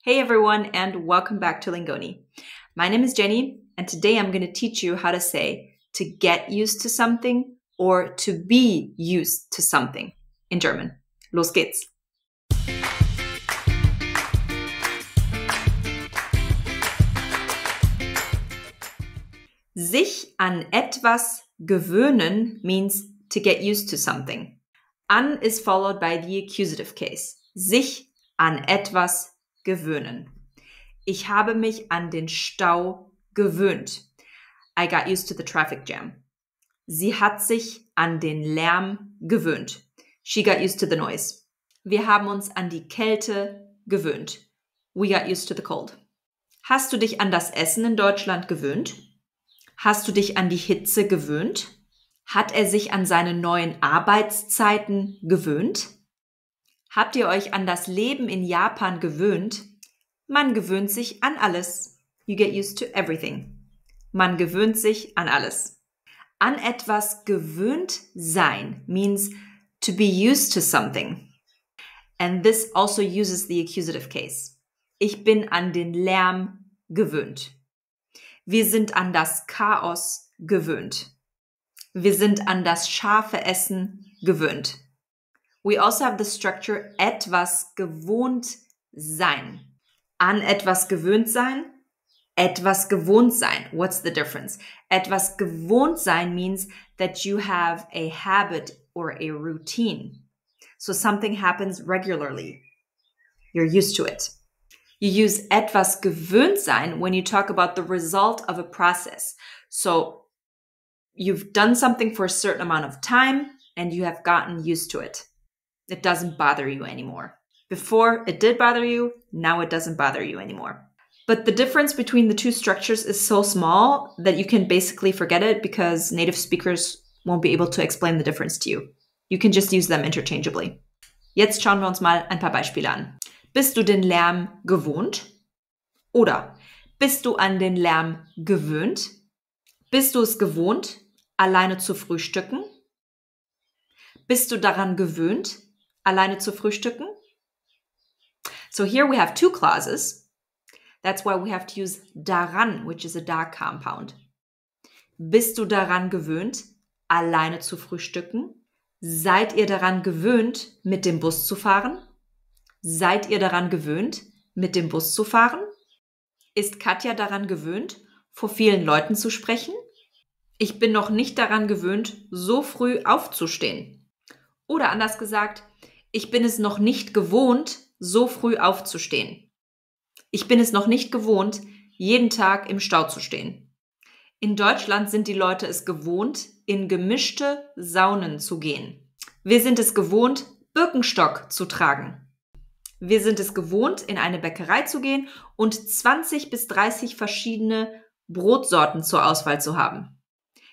Hey everyone, and welcome back to Lingoni. My name is Jenny, and today I'm going to teach you how to say to get used to something or to be used to something in German. Los geht's! Sich an etwas gewöhnen means to get used to something. An is followed by the accusative case. Sich an etwas gewöhnen. Ich habe mich an den Stau gewöhnt. I got used to the traffic jam. Sie hat sich an den Lärm gewöhnt. She got used to the noise. Wir haben uns an die Kälte gewöhnt. We got used to the cold. Hast du dich an das Essen in Deutschland gewöhnt? Hast du dich an die Hitze gewöhnt? Hat er sich an seine neuen Arbeitszeiten gewöhnt? Habt ihr euch an das Leben in Japan gewöhnt? Man gewöhnt sich an alles. You get used to everything. Man gewöhnt sich an alles. An etwas gewöhnt sein means to be used to something. And this also uses the accusative case. Ich bin an den Lärm gewöhnt. Wir sind an das Chaos gewöhnt. Wir sind an das scharfe Essen gewöhnt. We also have the structure etwas gewohnt sein. An etwas gewöhnt sein, etwas gewohnt sein. What's the difference? Etwas gewohnt sein means that you have a habit or a routine. So something happens regularly. You're used to it. You use etwas gewöhnt sein when you talk about the result of a process. So you've done something for a certain amount of time and you have gotten used to it. It doesn't bother you anymore. Before it did bother you, now it doesn't bother you anymore. But the difference between the two structures is so small that you can basically forget it because native speakers won't be able to explain the difference to you. You can just use them interchangeably. Jetzt schauen wir uns mal ein paar Beispiele an. Bist du den Lärm gewohnt? Oder bist du an den Lärm gewöhnt? Bist du es gewohnt, alleine zu frühstücken? Bist du daran gewöhnt, alleine zu frühstücken? So here we have two clauses. That's why we have to use daran, which is a da compound. Bist du daran gewöhnt, alleine zu frühstücken? Seid ihr daran gewöhnt, mit dem Bus zu fahren? Seid ihr daran gewöhnt, mit dem Bus zu fahren? Ist Katja daran gewöhnt, vor vielen Leuten zu sprechen? Ich bin noch nicht daran gewöhnt, so früh aufzustehen. Oder anders gesagt, ich bin es noch nicht gewohnt, so früh aufzustehen. Ich bin es noch nicht gewohnt, jeden Tag im Stau zu stehen. In Deutschland sind die Leute es gewohnt, in gemischte Saunen zu gehen. Wir sind es gewohnt, Birkenstock zu tragen. Wir sind es gewohnt, in eine Bäckerei zu gehen und 20 bis 30 verschiedene Brotsorten zur Auswahl zu haben.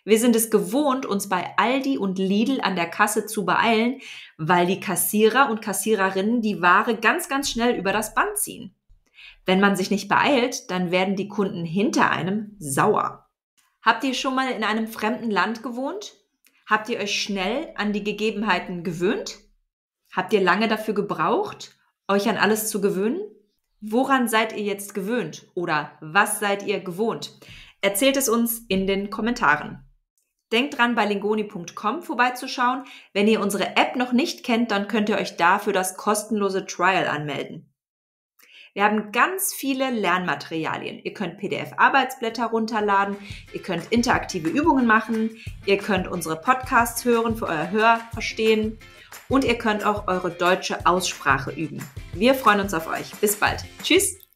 Wir sind es gewohnt, uns bei Aldi und Lidl an der Kasse zu beeilen, weil die Kassierer und Kassiererinnen die Ware ganz, ganz schnell über das Band ziehen. Wenn man sich nicht beeilt, dann werden die Kunden hinter einem sauer. Habt ihr schon mal in einem fremden Land gewohnt? Habt ihr euch schnell an die Gegebenheiten gewöhnt? Habt ihr lange dafür gebraucht, euch an alles zu gewöhnen? Woran seid ihr jetzt gewöhnt? Oder was seid ihr gewohnt? Erzählt es uns in den Kommentaren. Denkt dran, bei lingoni.com vorbeizuschauen. Wenn ihr unsere App noch nicht kennt, dann könnt ihr euch da für das kostenlose Trial anmelden. Wir haben ganz viele Lernmaterialien. Ihr könnt PDF-Arbeitsblätter runterladen, ihr könnt interaktive Übungen machen, ihr könnt unsere Podcasts hören für euer Hörverstehen und ihr könnt auch eure deutsche Aussprache üben. Wir freuen uns auf euch. Bis bald. Tschüss!